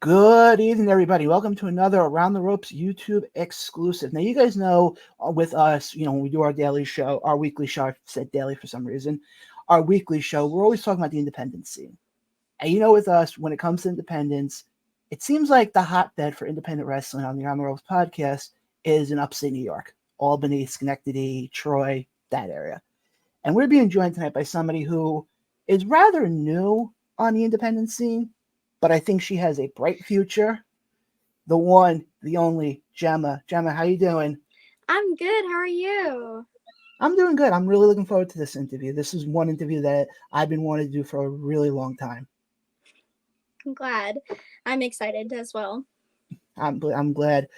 Good evening, everybody. Welcome to another Around the Ropes YouTube exclusive. Now, you guys know with us, when we do our daily show, our weekly show, I said daily for some reason, our weekly show, we're always talking about the independent scene. And with us, when it comes to independence, it seems like the hotbed for independent wrestling on the Around the Ropes podcast is in upstate New York, Albany, Schenectady, Troy, that area. And we're being joined tonight by somebody who is rather new on the independent scene, but I think she has a bright future. The one, the only, Jemma. Jemma, how you doing? I'm good. How are you? I'm doing good. I'm really looking forward to this interview. This is one interview that I've been wanting to do for a really long time. I'm glad. I'm excited as well. I'm glad.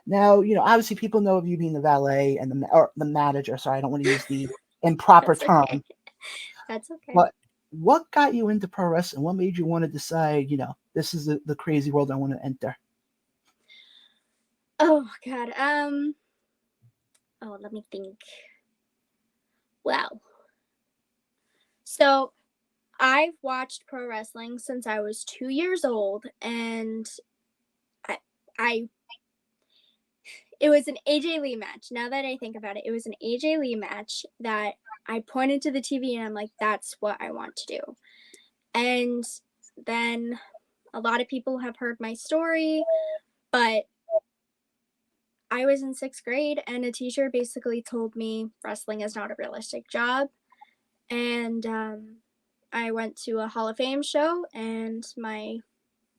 Now, obviously people know of you being the valet and the manager. Sorry, I don't want to use the improper That's term. okay. That's okay. But what got you into pro wrestling? What made you want to decide, this is the crazy world I want to enter? Oh God. Let me think. Well, so I've watched pro wrestling since I was 2 years old, and I it was an AJ Lee match. Now that I think about it, it was an AJ Lee match that I pointed to the TV and I'm like, that's what I want to do. And then a lot of people have heard my story, but I was in 6th grade and a teacher basically told me wrestling is not a realistic job. And I went to a Hall of Fame show, and my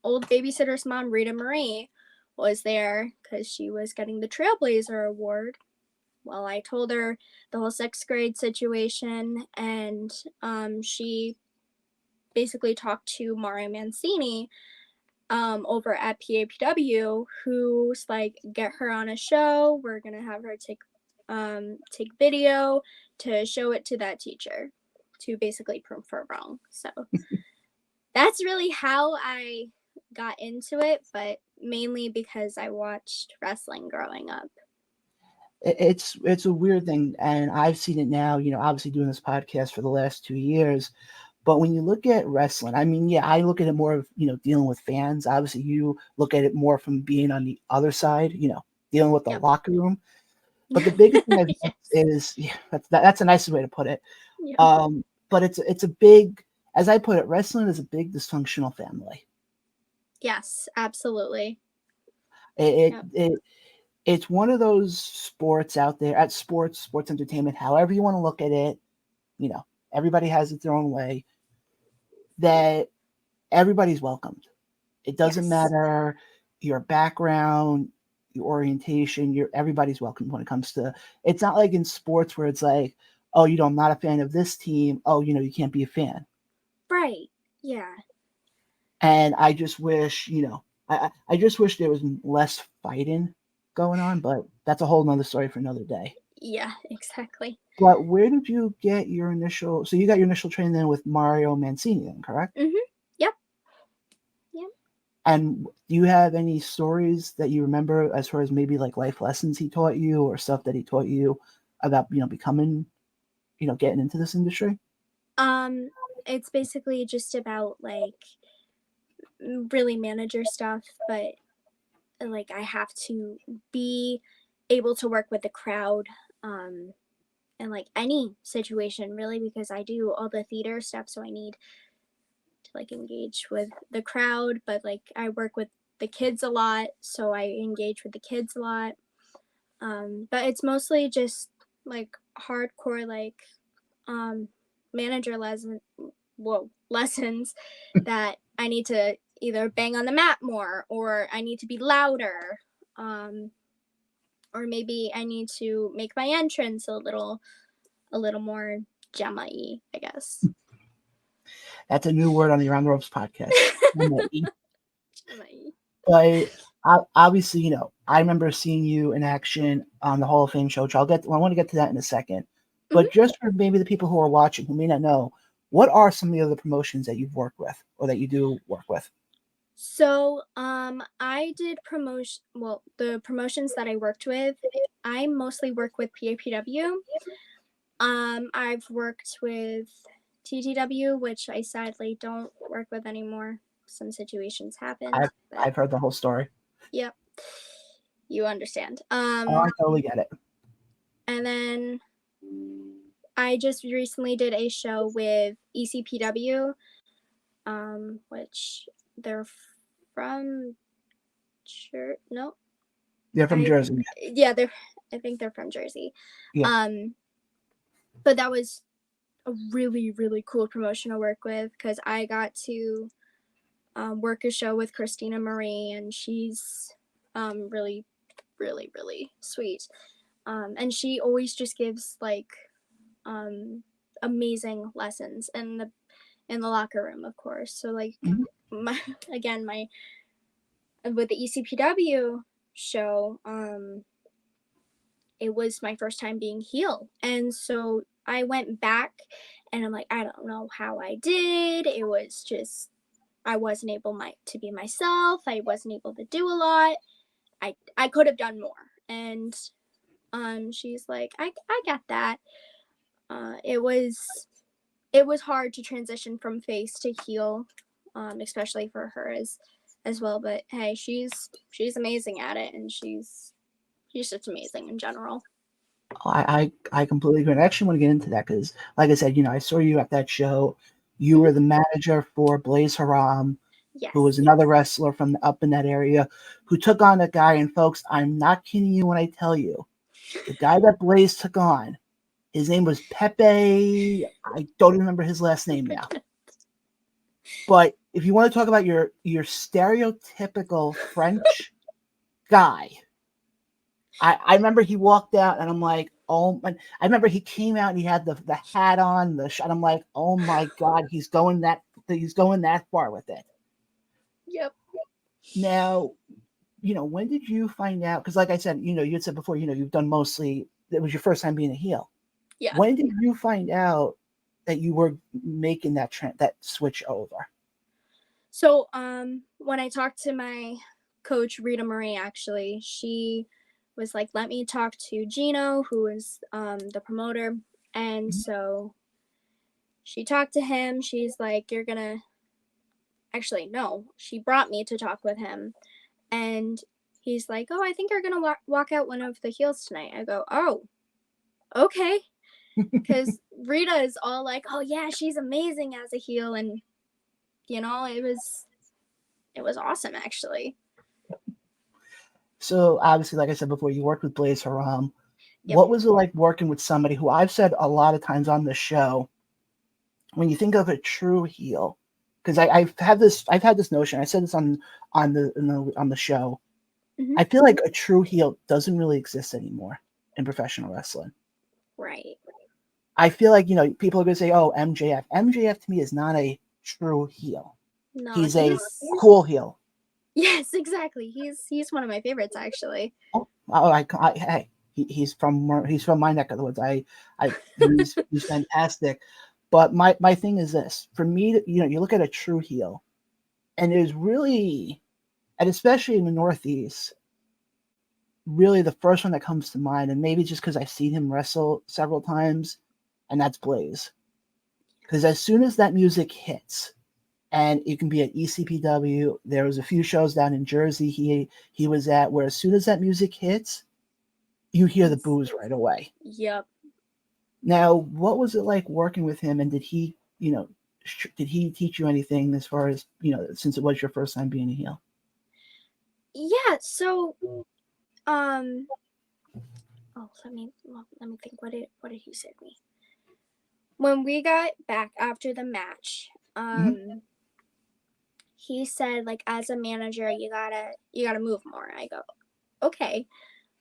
old babysitter's mom, Rita Marie, was there because she was getting the Trailblazer Award. Well, I told her the whole 6th grade situation, and she basically talked to Mario Mancini over at PAPW, who's like, get her on a show. We're gonna have her take video to show it to that teacher to basically prove her wrong. So that's really how I got into it, but mainly because I watched wrestling growing up. It's a weird thing, and I've seen it now, obviously doing this podcast for the last 2 years. But when you look at wrestling, I mean, yeah, I look at it more of, dealing with fans. Obviously, you look at it more from being on the other side, dealing with the locker room. But the biggest thing I've noticed is, that's a nice way to put it. Yeah. But it's a big, as I put it, wrestling is a big dysfunctional family. Yes, absolutely. It's one of those sports out there, at sports entertainment, however you want to look at it, everybody has it their own way, that everybody's welcomed. It doesn't matter your background, your orientation, everybody's welcome when it comes to, it's not like in sports where it's like, oh, I'm not a fan of this team. Oh, you can't be a fan. Right. Yeah. And I just wish, I just wish there was less fighting going on, but that's a whole nother story for another day. Yeah, exactly. But where did you get your initial, so you got your initial training then with Mario Mancini then, correct? Mm-hmm. Yep. And do you have any stories that you remember as far as maybe like life lessons he taught you or stuff that he taught you about, becoming, getting into this industry? It's basically just about like really manager stuff, but like I have to be able to work with the crowd in like any situation really, because I do all the theater stuff, so I need to like engage with the crowd, but like I work with the kids a lot, so I engage with the kids a lot. But it's mostly just like hardcore like manager lessons that I need to either bang on the mat more, or I need to be louder, or maybe I need to make my entrance a little more Jemma-y, I guess. That's a new word on the Around the Ropes podcast. Jemma-y. But obviously, I remember seeing you in action on the Hall of Fame show, which I want to get to that in a second. But just for maybe the people who are watching who may not know, what are some of the other promotions that you've worked with or that you do work with? So, I did the promotions that I worked with, I mostly work with PAPW. I've worked with TTW, which I sadly don't work with anymore. some situations happened. I've heard the whole story. Yep. You understand. Oh, I totally get it. And then I just recently did a show with ECPW, which they're from no. They're from Jersey. Yeah, I think they're from Jersey. Yeah. But that was a really, really cool promotion to work with, because I got to work a show with Rita Marie, and she's really, really, really sweet. And she always just gives like amazing lessons in the locker room, of course. So like my with the ECPW show, it was my first time being heel, and so I went back and I'm like, I don't know how I did. It was just, I wasn't able to be myself. I wasn't able to do a lot. I could have done more. And she's like, I got that. It was hard to transition from face to heel, especially for her as well. But hey, she's amazing at it, and she's just amazing in general. I completely agree. And I actually want to get into that because, like I said, I saw you at that show. You were the manager for Blaze Haram, Yes. who was another wrestler from up in that area, who took on a guy. And folks, I'm not kidding you when I tell you, the guy that Blaze took on, his name was Pepe. I don't remember his last name now. But if you want to talk about your stereotypical French guy, I remember he walked out and I'm like, oh, I remember he came out and he had the hat on, and I'm like, oh my God, he's going that far with it. Yep. Now, when did you find out? Because like I said, you had said before, you've done mostly, it was your first time being a heel. Yeah. When did you find out that you were making that switch over? So, when I talked to my coach, Rita Marie, actually, she was like, let me talk to Gino, who is the promoter. And so she talked to him. She's like, you're going to, actually, no, she brought me to talk with him. And he's like, oh, I think you're going to walk out one of the heels tonight. I go, oh, okay. Because Rita is all like, oh, yeah, she's amazing as a heel. And, it was awesome, actually. So obviously, like I said before, you worked with Blaze Haram. Yep. What was it like working with somebody who I've said a lot of times on the show, when you think of a true heel, because I've had this notion. I said this on the show. I feel like a true heel doesn't really exist anymore in professional wrestling. Right. I feel like people are gonna say, "Oh, MJF." MJF to me is not a true heel. No, he's a cool heel. Yes, exactly. He's one of my favorites, actually. Hey, he's from my neck of the woods. He's fantastic. But my thing is this: for me, you look at a true heel, and it is really, and especially in the Northeast, really the first one that comes to mind, and maybe just because I've seen him wrestle several times, and that's Blaze. Because as soon as that music hits, and it can be at ECPW. There was a few shows down in Jersey he was at, where as soon as that music hits, you hear the boos right away. Yep. Now, what was it like working with him, and did he teach you anything as far as, since it was your first time being a heel? Yeah, so let me think, what did he say to me? When we got back after the match, he said, like, as a manager, you gotta move more. I go, okay.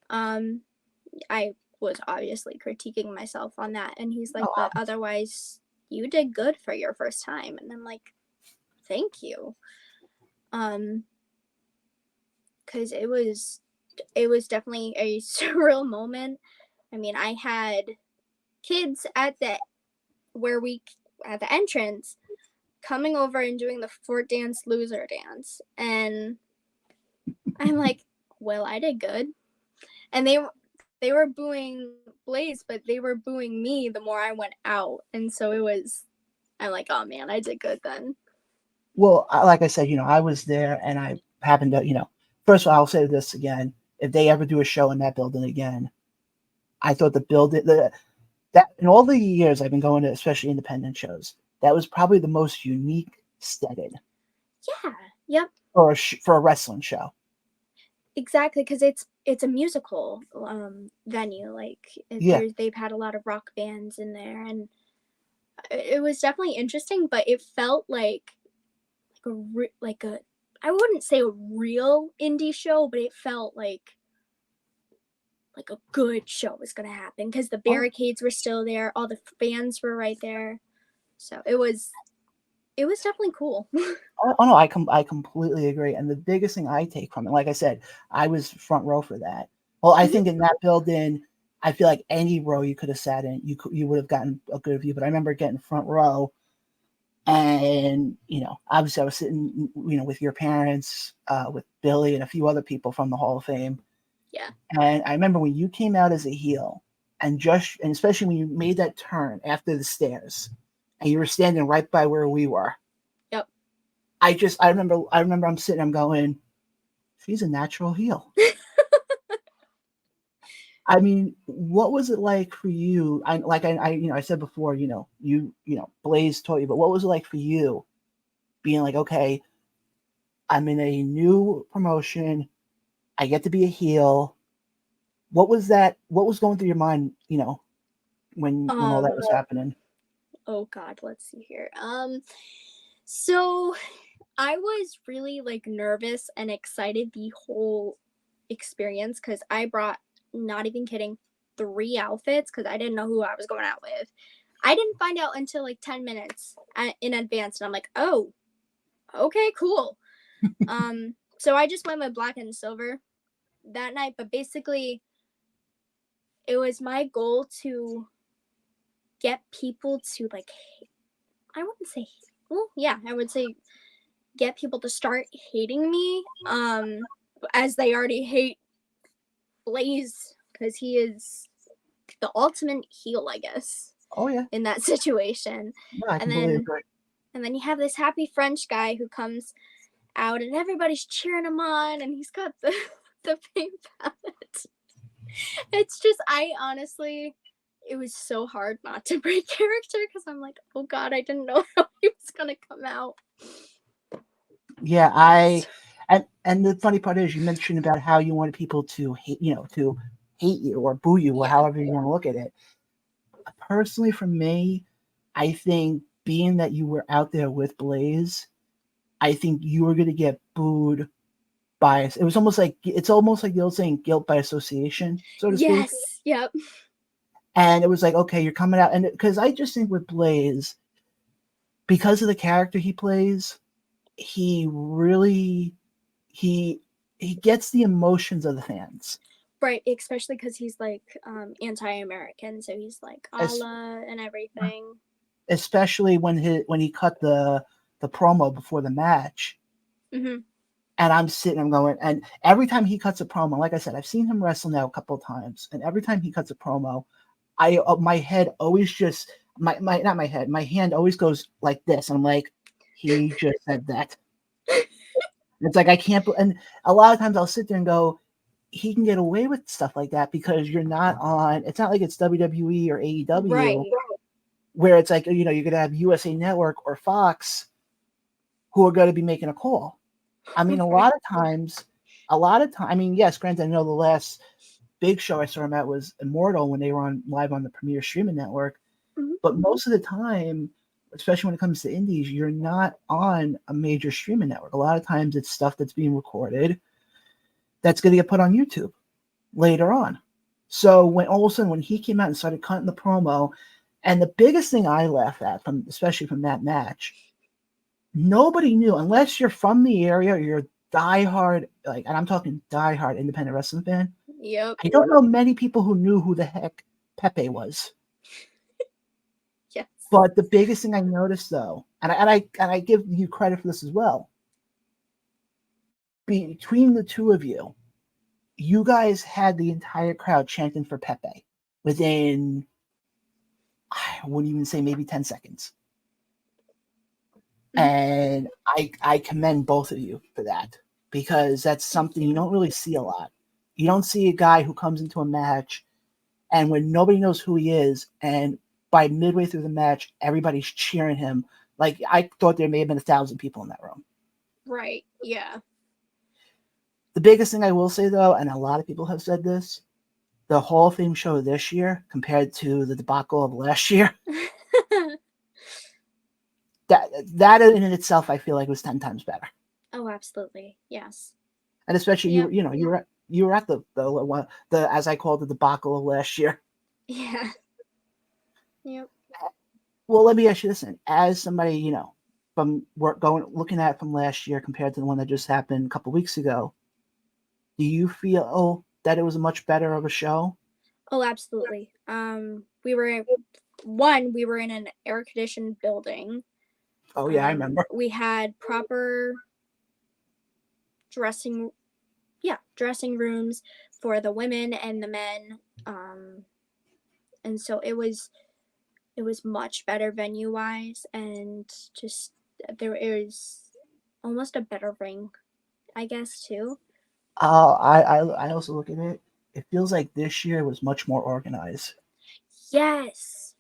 I was obviously critiquing myself on that, and he's like, but otherwise you did good for your first time. And I'm like, thank you. Because it was definitely a surreal moment. I mean, I had kids at the entrance coming over and doing the Fort Dance loser dance, and I'm like, well, I did good. And they were booing Blaze, but they were booing me the more I went out. And so I'm like, oh man, I did good then. Well, like I said, I was there, and I happened to, first of all, I'll say this again: if they ever do a show in that building again, I thought the building, that in all the years I've been going to, especially independent shows, that was probably the most unique setting. Yeah. Yep. For a wrestling show. Exactly, because it's a musical venue. Like they've had a lot of rock bands in there, and it was definitely interesting. But it felt like a I wouldn't say a real indie show, but it felt like a good show was gonna happen because the barricades were still there, all the fans were right there, so it was definitely cool. Oh no, I completely agree. And the biggest thing I take from it, like I said, I was front row for that. Well, I think in that building, I feel like any row you could have sat in, you would have gotten a good view. But I remember getting front row, and obviously I was sitting, with your parents, with Billy and a few other people from the Hall of Fame. Yeah. And I remember when you came out as a heel, and especially when you made that turn after the stairs, and you were standing right by where we were. Yep. I remember I'm sitting, I'm going, she's a natural heel. I mean, what was it like for you? I said before, Blaze taught you, but what was it like for you being like, okay, I'm in a new promotion, I get to be a heel. What was going through your mind, when all that was happening? Oh God, let's see here. So I was really nervous and excited the whole experience because I brought, not even kidding, 3 outfits because I didn't know who I was going out with. I didn't find out until 10 minutes in advance, and I'm like, oh, okay, cool. So I just went with black and silver that night, but basically it was my goal to get people to I wouldn't say, well, yeah, I would say get people to start hating me, as they already hate Blaze because he is the ultimate heel, I guess. Oh yeah. In that situation. No, I completely agree. And then you have this happy French guy who comes out and everybody's cheering him on, and he's got the pink palette. It's just, I honestly, it was so hard not to break character because I'm like, oh God, I didn't know how he was gonna come out. Yeah, and the funny part is you mentioned about how you wanted people to hate, to hate you or boo you, or however you want to look at it. Personally, for me, I think being that you were out there with Blaze, I think you were going to get booed by us. It's almost like the old saying, guilt by association, so to speak. Yes. Yep. And it was like, okay, you're coming out, and because I just think with Blaze, because of the character he plays, he really he gets the emotions of the fans. Right, especially because he's anti-American, so he's like Allah and everything. Especially when he cut the promo before the match. Mm-hmm. And I'm sitting, I'm going, and every time he cuts a promo, like I said, I've seen him wrestle now a couple of times, and every time he cuts a promo, my head always just my hand always goes like this. I'm like, he just said that. It's like I can't, and a lot of times I'll sit there and go, he can get away with stuff like that because you're not on. It's not like it's WWE or AEW, right, where it's like you're going to have USA Network or Fox who are going to be making a call. I mean, a lot of times. I mean, yes, granted, I know the last big show I saw him at was Immortal when they were live on the Premier Streaming Network. Mm-hmm. But most of the time, especially when it comes to indies, you're not on a major streaming network. A lot of times it's stuff that's being recorded that's going to get put on YouTube later on. So when all of a sudden, when he came out and started cutting the promo, and the biggest thing I laughed at, especially from that match, nobody knew, unless you're from the area or you're diehard, and I'm talking diehard independent wrestling fan. Yep. I don't know many people who knew who the heck Pepe was. Yes. But the biggest thing I noticed, though, and I give you credit for this as well, between the two of you, you guys had the entire crowd chanting for Pepe within, I wouldn't even say maybe 10 seconds. And I commend both of you for that, because that's something you don't really see a lot. You don't see a guy who comes into a match and when nobody knows who he is, and by midway through the match, everybody's cheering him. Like, I thought there may have been 1,000 people in that room. Right. Yeah. The biggest thing I will say, though, and a lot of people have said this, the Hall of Fame show this year compared to the debacle of last year, that in itself, I feel like was 10 times better. Oh, absolutely. Yes. And especially Yep. you were at the as I called the debacle of last year. Yeah. Yep. Well, let me ask you this: then. As somebody from looking at it from last year compared to the one that just happened a couple weeks ago, do you feel that it was a much better of a show? Oh, absolutely. We were in an air conditioned building. Oh yeah, I remember. We had proper dressing rooms for the women and the men. And so it was much better venue wise, and just there is almost a better ring, I guess, too. I also look at it. It feels like this year was much more organized. Yes.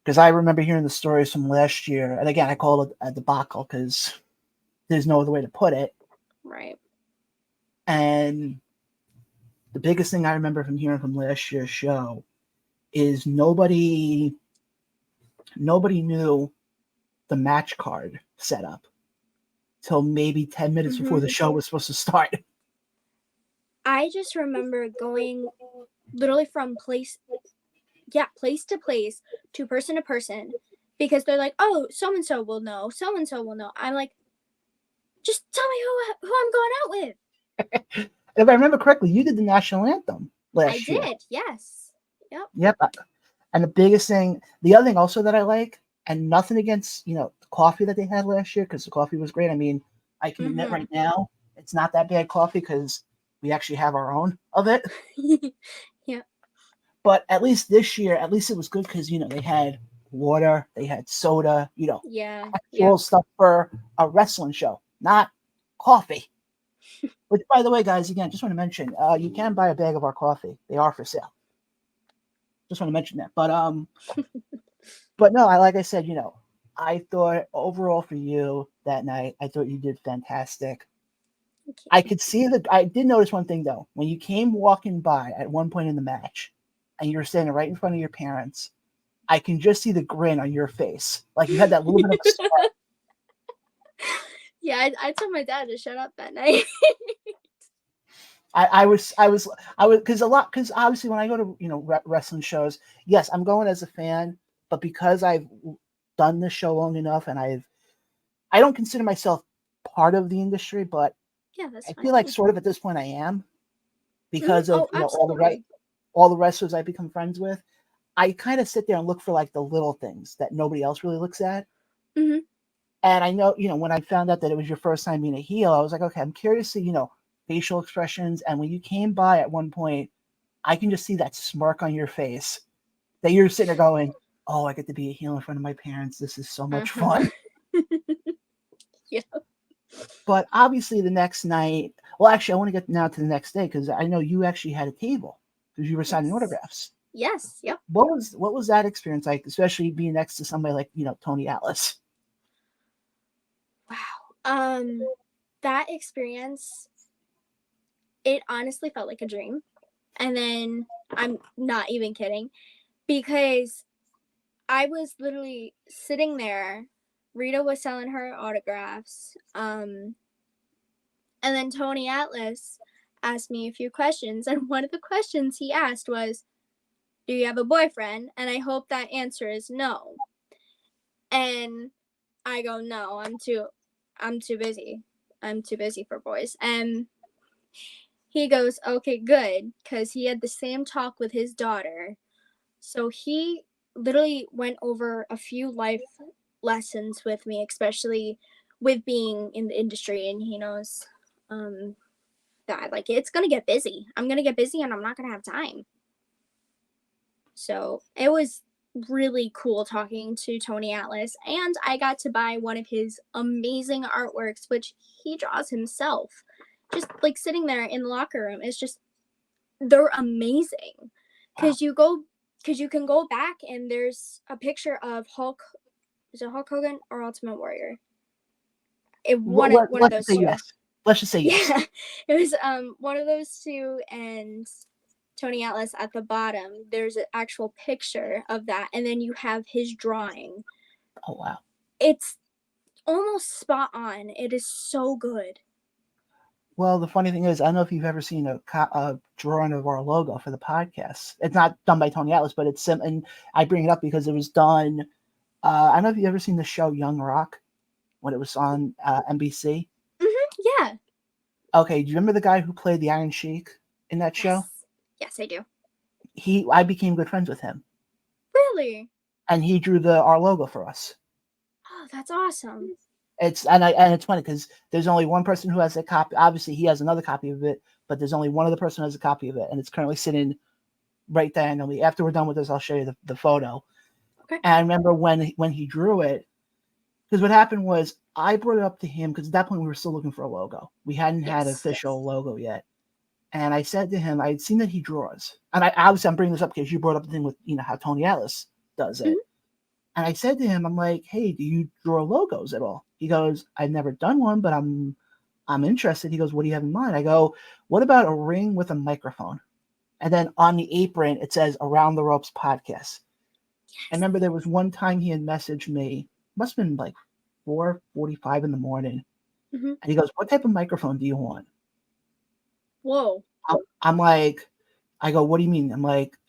Because I remember hearing the stories from last year, and again, I call it a debacle because there's no other way to put it. Right. And the biggest thing I remember from hearing from last year's show is nobody knew the match card setup till maybe 10 minutes before the show was supposed to start. I just remember going literally from place to place, to person, because they're like, oh, so and so will know, so and so will know. I'm like, just tell me who I'm going out with. If I remember correctly, you did the national anthem last year. I did, yes. Yep. And the other thing also that I like, and nothing against the coffee that they had last year, because the coffee was great. I mean, I can admit right now it's not that bad coffee because we actually have our own of it. Yeah. But at least this year, at least it was good because they had water, they had soda, Yeah. actual stuff for a wrestling show, not coffee. Which, by the way, guys, again, just want to mention, you can buy a bag of our coffee. They are for sale. Just want to mention that. But no, like I said, I thought overall for you that night, I thought you did fantastic. Okay. I could see I did notice one thing though. When you came walking by at one point in the match and you were standing right in front of your parents, I can just see the grin on your face. Like you had that little bit of a smirk. Yeah, I told my dad to shut up that night. I was because obviously when I go to wrestling shows, yes, I'm going as a fan, but because I've done this show long enough and I don't consider myself part of the industry, but yeah, that's I fine. feel like sort of at this point I am because of all the wrestlers I become friends with. I kind of sit there and look for like the little things that nobody else really looks at. Mm-hmm. And I know, when I found out that it was your first time being a heel, I was like, okay, I'm curious to facial expressions. And when you came by at one point, I can just see that smirk on your face that you're sitting there going, oh, I get to be a heel in front of my parents. This is so much fun. Yeah. But obviously the next night, well, actually, I want to get now to the next day because I know you actually had a table because you were signing autographs. Yes. Yep. What was that experience like, especially being next to somebody like Tony Atlas? Wow. That experience, it honestly felt like a dream. And then I'm not even kidding, because I was literally sitting there. Rita was selling her autographs. And then Tony Atlas asked me a few questions, and one of the questions he asked was, do you have a boyfriend? And I hope that answer is no. And I go, no, I'm too busy. I'm too busy for boys. And he goes, okay, good, because he had the same talk with his daughter. So he literally went over a few life lessons with me, especially with being in the industry, and he knows that like it's gonna get busy. I'm gonna get busy, and I'm not gonna have time. So it was really cool talking to Tony Atlas, and I got to buy one of his amazing artworks, which he draws himself. Just like sitting there in the locker room, it's just, they're amazing. Wow. Because you can go back and there's a picture of Hulk. Is it Hulk Hogan or Ultimate Warrior? One of Let's those just say two. yes. Let's just say yes. Yeah, it was one of those two, and Tony Atlas at the bottom. There's an actual picture of that, and then you have his drawing. Oh, wow. It's almost spot on. It is so good. Well, the funny thing is, I don't know if you've ever seen a drawing of our logo for the podcast. It's not done by Tony Atlas, but it's and I bring it up because it was done. I don't know if you've ever seen the show Young Rock when it was on NBC. Yeah. Okay, do you remember the guy who played the Iron Sheik in that show? Yes, I do. I became good friends with him, Really? and he drew our logo for us. Oh, that's awesome. It's funny because there's only one person who has a copy. Obviously, he has another copy of it, but there's only one other person who has a copy of it, and it's currently sitting right there. And after we're done with this, I'll show you the photo. Okay. And I remember when he drew it, because what happened was I brought it up to him because at that point we were still looking for a logo. We hadn't had an official logo yet. And I said to him, I had seen that he draws. And I'm bringing this up because you brought up the thing with, how Tony Atlas does it. Mm-hmm. And I said to him, I'm like, hey, do you draw logos at all? He goes, I've never done one, but I'm interested. He goes, what do you have in mind? I go, what about a ring with a microphone? And then on the apron, it says Around the Ropes Podcast. Yes. I remember there was one time he had messaged me, must have been like 4:45 in the morning. Mm-hmm. And he goes, what type of microphone do you want? Whoa. I'm like, I go, what do you mean?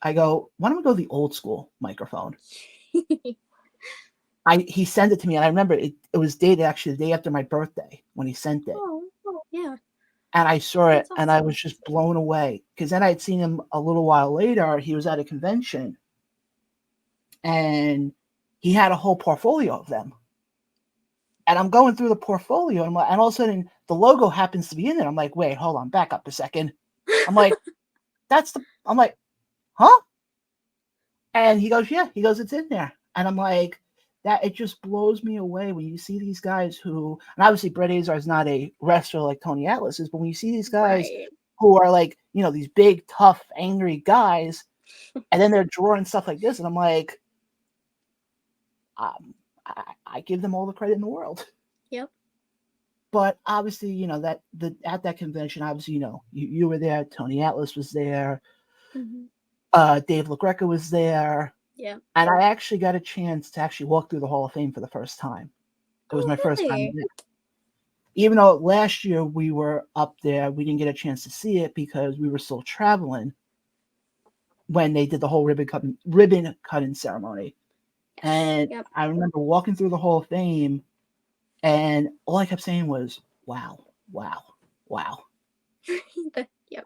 I go, why don't we go the old school microphone? He sent it to me, and I remember it was dated actually the day after my birthday when he sent it. Oh, yeah. And I saw it, awesome. And I was just blown away because then I had seen him a little while later. He was at a convention, and he had a whole portfolio of them. And I'm going through the portfolio, and all of a sudden the logo happens to be in it. I'm like, wait, hold on, back up a second. I'm like, I'm like, huh? And he goes, yeah. He goes, it's in there. And I'm like, that it just blows me away when you see these guys who, and obviously Brett Azar is not a wrestler like Tony Atlas is, but when you see these guys who are like, these big, tough, angry guys, and then they're drawing stuff like this, and I'm like, I give them all the credit in the world. Yep. But obviously, at that convention, obviously, you were there, Tony Atlas was there, Dave LaGreca was there. Yeah. And I actually got a chance to actually walk through the Hall of Fame for the first time. It was my first time there. Even though last year we were up there, we didn't get a chance to see it because we were still traveling when they did the whole ribbon cutting ceremony. And I remember walking through the Hall of Fame, and all I kept saying was, wow, wow, wow. Yep.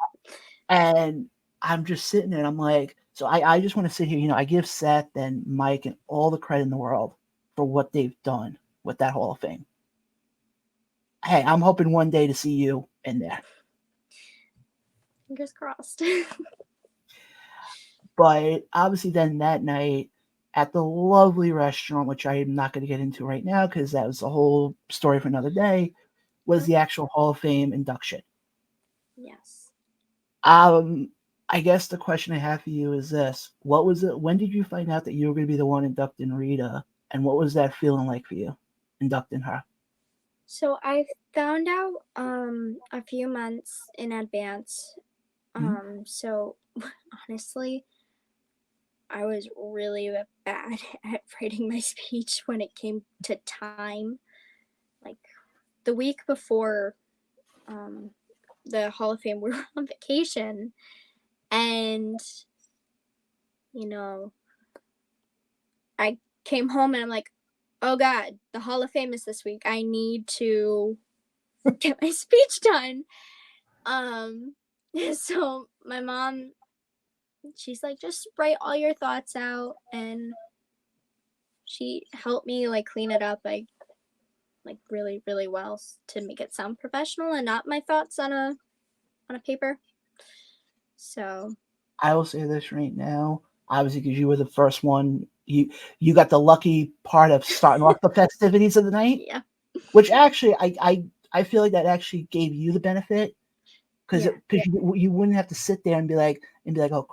And I'm just sitting there, and I'm like, so I just want to sit here. I give Seth and Mike and all the credit in the world for what they've done with that Hall of Fame. Hey, I'm hoping one day to see you in there. Fingers crossed. But obviously then that night at the lovely restaurant, which I am not going to get into right now because that was a whole story for another day, was the actual Hall of Fame induction. Yes. I guess the question I have for you is this. What was it? When did you find out that you were going to be the one inducting Rita? And what was that feeling like for you, inducting her? So I found out a few months in advance. So honestly, I was really bad at writing my speech when it came to time. Like the week before the Hall of Fame, we were on vacation, and I came home and I'm like, oh God, the Hall of Fame is this week. I need to get my speech done. So my mom, she's like, just write all your thoughts out, and she helped me clean it up really, really well to make it sound professional and not my thoughts on a paper. So I will say this right now, obviously because you were the first one you got the lucky part of starting off the festivities of the night, Yeah. which actually I feel like that actually gave you the benefit because Yeah. you wouldn't have to sit there and be like oh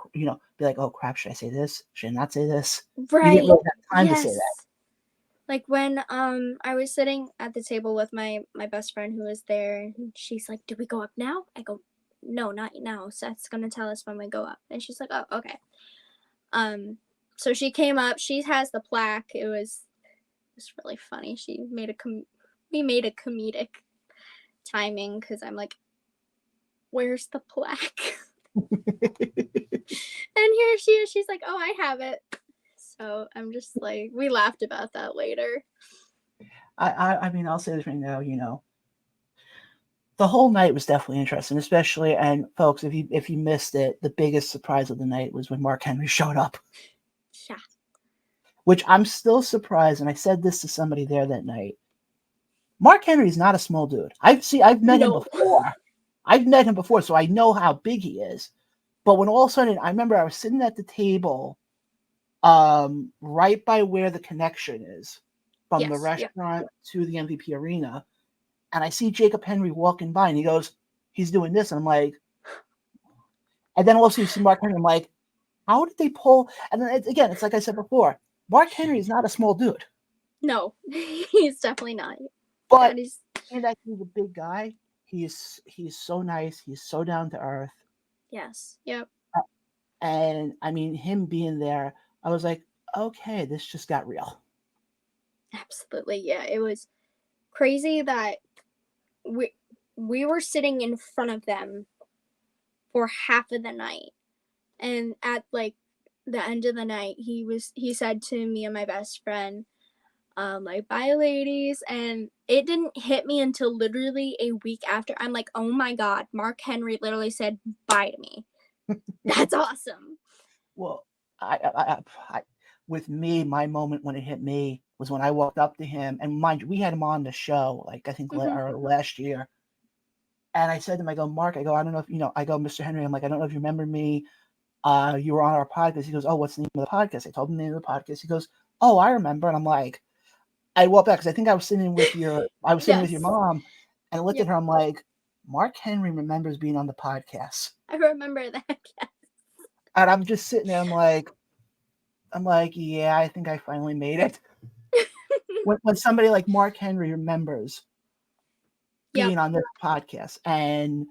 oh crap, should I say this, should I not say this? You didn't Right. really have time to say Yes. that. Like when I was sitting at the table with my best friend who was there, and she's like, "Do we go up now?" I go, "No, not now. Seth's gonna tell us when we go up." And she's like, "Oh, okay." So she came up. She has the plaque. It was really funny. We made a comedic timing because I'm like, "Where's the plaque?" And here she is. She's like, "Oh, I have it." So I'm just like, we laughed about that later. I mean, I'll say this right now, the whole night was definitely interesting, especially, and folks, if you missed it, the biggest surprise of the night was when Mark Henry showed up. Yeah. Which I'm still surprised, and I said this to somebody there that night. Mark Henry is not a small dude. I've met him before. I've met him before, so I know how big he is. But when all of a sudden, I remember I was sitting at the table, right by where the connection is from the restaurant to the MVP arena, and I see Jacob Henry walking by, and he goes, he's doing this, and I'm like, and then also you see Mark Henry, I'm like, how did they pull? And then again, it's like I said before, Mark Henry is not a small dude. No, he's definitely not. But he's a big guy. He's so nice. He's so down to earth. Yes. Yep. And I mean, him being there, I was like, okay, this just got real. Absolutely. Yeah. It was crazy that we were sitting in front of them for half of the night. And at like the end of the night, he said to me and my best friend, like, "Bye, ladies." And it didn't hit me until literally a week after. I'm like, "Oh my God, Mark Henry literally said bye to me." That's awesome. Well, I with me, my moment when it hit me was when I walked up to him, and mind you, we had him on the show, like I think last year. And I said to him, I go, Mark, I go, I don't know if I go, Mr. Henry, I'm like, I don't know if you remember me. You were on our podcast. He goes, oh, what's the name of the podcast? I told him the name of the podcast. He goes, oh, I remember. And I'm like, I walked back because I think I was sitting with your mom, and I looked at her. I'm like, Mark Henry remembers being on the podcast. I remember that. Yes. And I'm just sitting there. I'm like, yeah, I think I finally made it. when somebody like Mark Henry remembers being on this podcast, and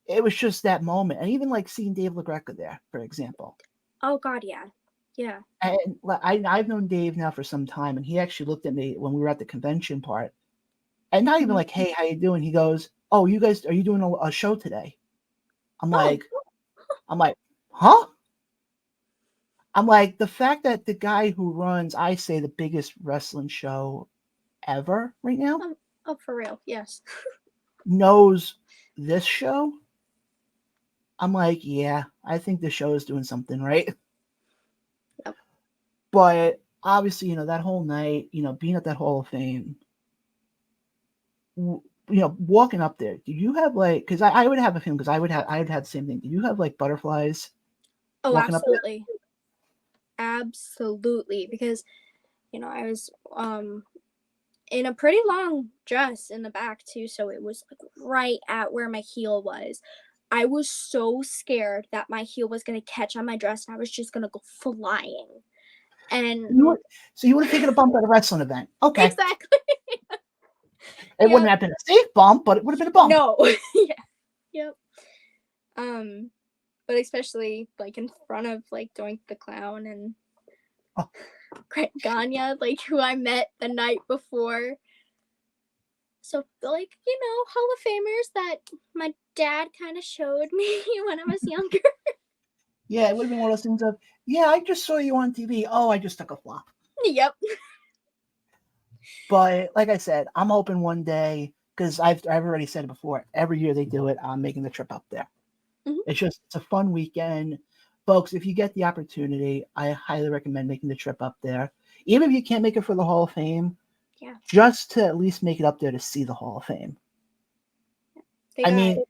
it was just that moment, and even like seeing Dave LaGreca there, for example. Oh God, yeah. Yeah. And I've known Dave now for some time, and he actually looked at me when we were at the convention part, and not even like, "Hey, how you doing?" He goes, "Oh, you guys, are you doing a show today?" I'm like, "Huh?" I'm like, the fact that the guy who runs, I say, the biggest wrestling show ever right now, oh, for real, yes, knows this show. I'm like, yeah, I think the show is doing something right. Yep. But obviously, that whole night, being at that Hall of Fame, walking up there, do you have like, because I would have a feeling, because I'd had the same thing. Do you have like butterflies? Oh, absolutely. Absolutely. Because, I was in a pretty long dress in the back too. So it was like right at where my heel was. I was so scared that my heel was going to catch on my dress and I was just going to go flying. And so you would have taken a bump at a wrestling event. Okay. Exactly. It wouldn't have been a safe bump, but it would have been a bump. No. Yeah. Yep. But especially like in front of like Doink the Clown and Grant Gagne, like who I met the night before. So like, Hall of Famers that my dad kind of showed me when I was younger. Yeah, it would have been one of those things of, yeah, I just saw you on TV. Oh, I just took a flop. Yep. But like I said, I'm hoping one day, because I've already said it before, every year they do it, I'm making the trip up there. Mm-hmm. It's a fun weekend. Folks, if you get the opportunity, I highly recommend making the trip up there. Even if you can't make it for the Hall of Fame, just to at least make it up there to see the Hall of Fame. I mean,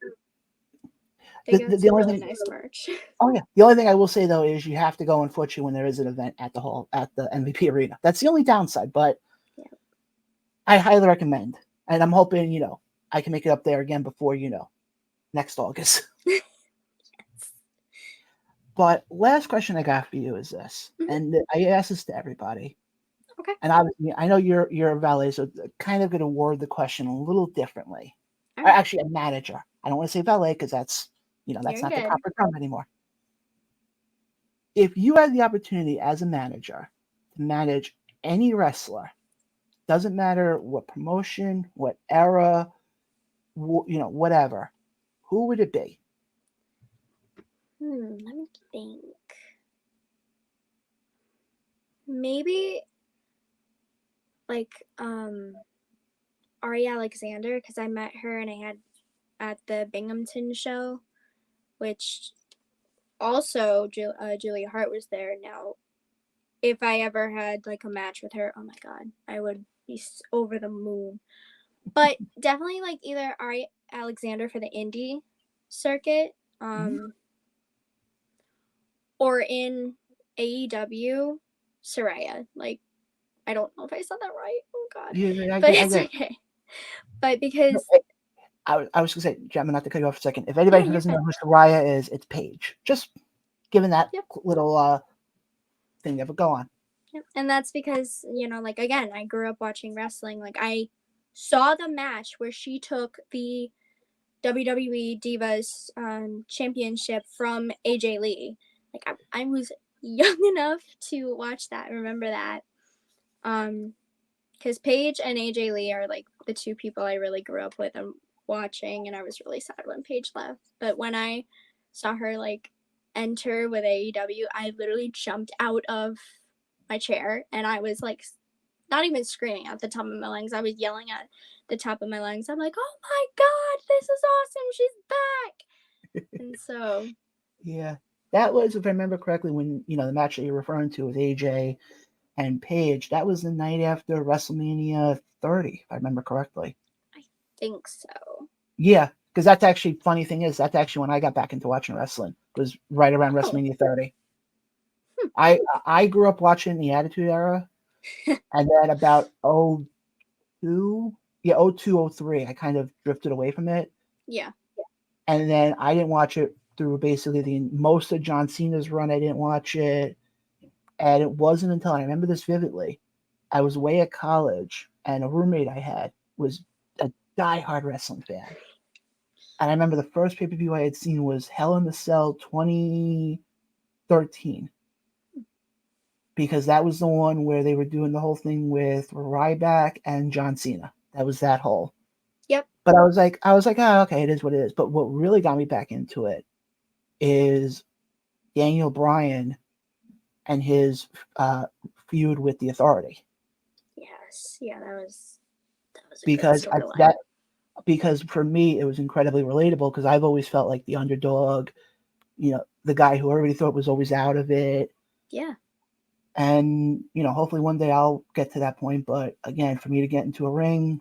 They got The some only really thing, nice merch. oh yeah, the only thing I will say though is you have to go, unfortunately, when there is an event at the MVP arena. That's the only downside, but Yeah. I highly recommend, and I'm hoping I can make it up there again before next August. Yes. But last question I got for you is this, Mhm. and I ask this to everybody. Okay. And obviously, I know you're a valet, so kind of going to word the question a little differently. All Or right. actually, a manager. I don't want to say valet because that's You're not the good. proper term anymore. If you had the opportunity as a manager to manage any wrestler, doesn't matter what promotion, what era, whatever, who would it be? Let me think. Maybe like Ari Alexander, because I met her and I had at the Binghamton show, which also Julia Hart was there. Now, if I ever had like a match with her, oh my god, I would be over the moon. But definitely like either Ari Alexander for the indie circuit, or in AEW, Soraya. Like, I don't know if I said that right. Oh god, Yeah, but I it's get it. okay. But No, because I was going to say, Gemma, not to cut you off for a second. If anybody yeah, who you're doesn't know good. who Soraya is, it's Paige. Just giving that Yep. little thing there, but go on. Yep. And that's because like again, I grew up watching wrestling. Like I saw the match where she took the WWE Divas Championship from AJ Lee. Like I was young enough to watch that, remember that. Because Paige and AJ Lee are like the two people I really grew up with and watching, and I was really sad when Paige left. But when I saw her like enter with AEW, I literally jumped out of my chair and I was like not even screaming at the top of my lungs. I was yelling at the top of my lungs. I'm like, oh my god, this is awesome. She's back. And so Yeah. That was, if I remember correctly, when, the match that you're referring to with AJ and Paige, that was the night after WrestleMania 30, if I remember correctly. I think so. Yeah, because that's actually, funny thing is, that's actually when I got back into watching wrestling, was right around Oh. WrestleMania 30. I grew up watching the Attitude Era, and then about 02, 03, I kind of drifted away from it. Yeah. And then I didn't watch it through basically most of John Cena's run. I didn't watch it. And it wasn't until, I remember this vividly, I was away at college and a roommate I had was a diehard wrestling fan. And I remember the first pay-per-view I had seen was Hell in the Cell 2013. Because that was the one where they were doing the whole thing with Ryback and John Cena. That was that whole. Yep. But I was like, oh, okay, it is what it is. But what really got me back into it is Daniel Bryan and his feud with the Authority. Yes. Yeah, that was a good Because storyline. because for me it was incredibly relatable because I've always felt like the underdog, the guy who everybody thought was always out of it. Yeah. And hopefully one day I'll get to that point. But again, for me to get into a ring,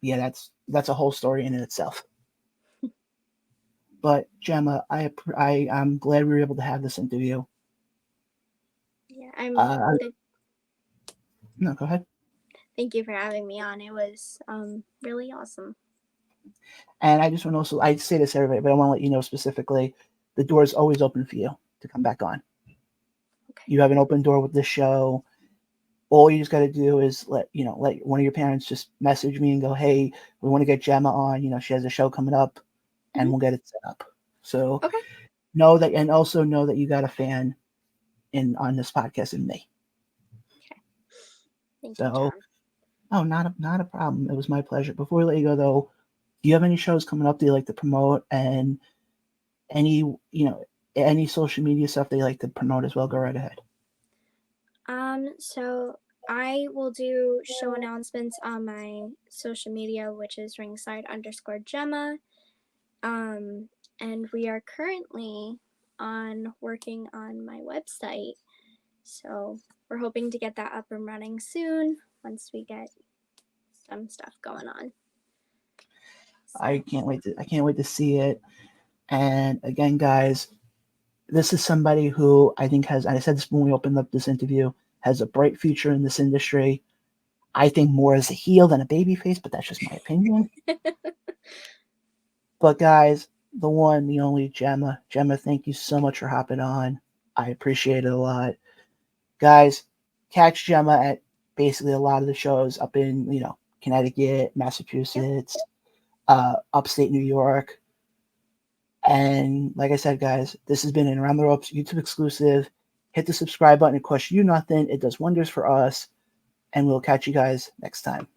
yeah, that's a whole story in itself. But Gemma, I'm glad we were able to have this interview. Yeah, No, go ahead. thank you for having me on. It was really awesome. And I just want to also, I say this to everybody, but I want to let you know specifically, the door is always open for you to come back on. Okay. You have an open door with this show. All you just got to do is let one of your parents just message me and go, hey, we want to get Gemma on. She has a show coming up, and we'll get it set up. So Okay. know that, and also know that you got a fan on this podcast in me. Okay. Thank So, you, John. oh, not a problem. It was my pleasure. Before we let you go, though, do you have any shows coming up that you like to promote, and any any social media stuff that you like to promote as well? Go right ahead. So I will do show announcements on my social media, which is ringside_Jemma. And we are currently working on my website. So we're hoping to get that up and running soon once we get some stuff going on. So. I can't wait to see it. And again, guys, this is somebody who I think has, and I said this when we opened up this interview, has a bright future in this industry. I think more as a heel than a babyface, but that's just my opinion. But guys, the one, the only Jemma. Jemma, thank you so much for hopping on. I appreciate it a lot. Guys, catch Jemma at basically a lot of the shows up in, Connecticut, Massachusetts, upstate New York. And like I said, guys, this has been an Around the Ropes YouTube exclusive. Hit the subscribe button. It costs you nothing. It does wonders for us. And we'll catch you guys next time.